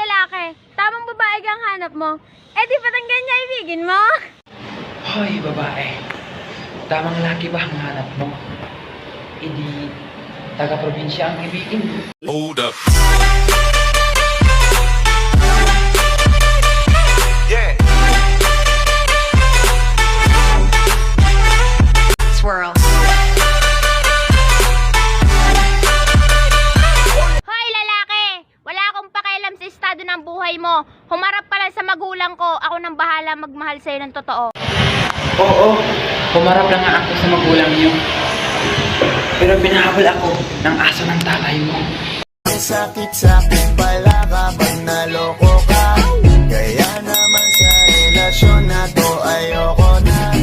lalaki, tamang babae kang hanap mo. Eh di patanggan niya ibigin mo? Hoy, babae. Tamang laki ba ang hanap mo? E di, taga-probinsya ang ibigin mo. Hold up. Yeah. Swirl. Hoy lalaki, wala akong pakialam sa estado ng buhay mo. Humarap ka lang sa magulang ko, ako nang bahala magmahal sa'yo ng totoo. Oo, pumarap lang nga ako sa magulang niyo. Pero pinahabol ako ng aso ng tatay mo. Sakit-sakit pala kapag naloko ka. Kaya naman sa relasyon na to ayoko na.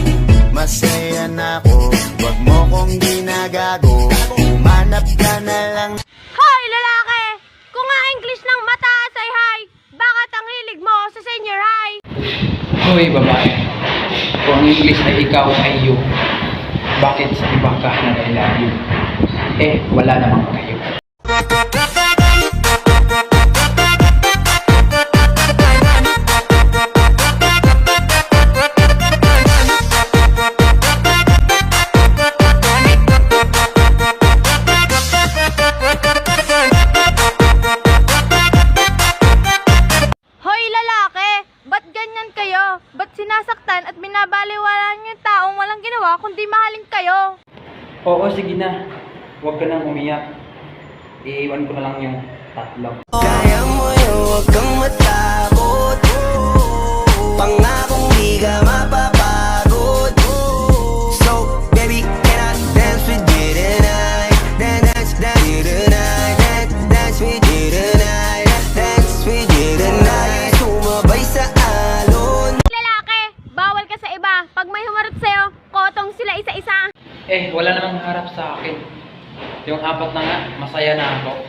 Masaya na ako, wag mo kong ginagago. Umanap ka na lang. Hoy lalaki, kung nga English ng mataas ay high, bakit ang hilig mo sa senior high? Hoy, babae. Kung ang English ay ikaw ay you, bakit sa iba ka na I love you? Eh, wala namang kayo. Hoy lalaki, ba't ganyan kayo? Ba't sinasaktan at binabaliwala niyo yung taong walang ginawa kundi mahalin kayo? Oo, sige na. Huwag ka nang umiyak. Iiwan ko na lang yung tatlo. Kaya mo yun, wag kang matakot. Pangakong di ka mapapagod. So, baby, can I dance with you tonight? Dance with you tonight. Dance with you tonight. Dance with you tonight. Sumabay sa alon. Lalaki, bawal ka sa iba. Pag may humarap sa'yo, kotong sila isa-isa. Eh, wala namang harap sa akin. Yung apat na nga, masaya na ako.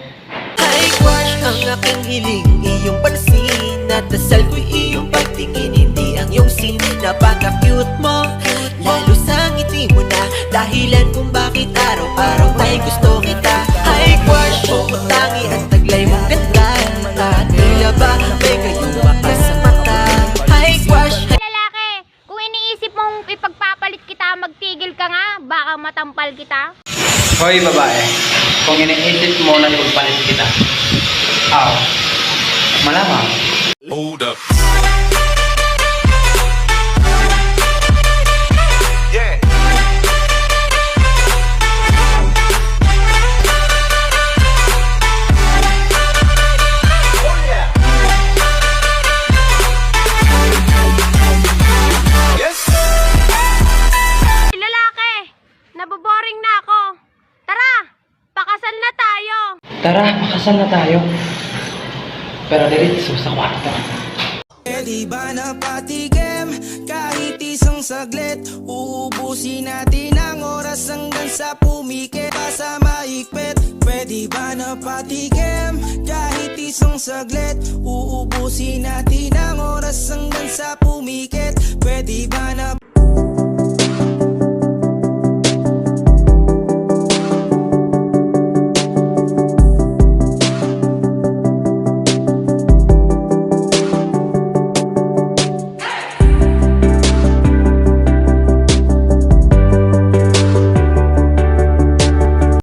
Ay, crush, ang aking hiling, iyong pansin. At dasal ko'y iyong pagtingin, hindi ang iyong sin. Napaka-cute mo, lalo sa ngiti mo na dahilan kung bakit araw-araw ay gusto kita. Ay, crush, buong tangi at taglay mong ganda. At tila ba may kayong mapa sa mata. Ay, crush, Lalaki, kung iniisip mong ipagpapalit kita, magtigil ka nga. Baka matampal kita. Hoy, babae. Kung iniisip mo na ipagpalit kita, malamang. Hold up. Yeah. Oh yeah. Yes. Lalaki, naboboring na ako. Tara, pakasal na tayo. Tara, makasal na tayo. Pero diretso sa kwarto. Pwede ba na patigim kahit isang saglit? Uubusin natin ang oras hanggang sa pumikit pa sa maikpit. Pwede ba na patigim kahit isang saglit? Uubusin natin ang oras hanggang sa pumikit. Pwede ba na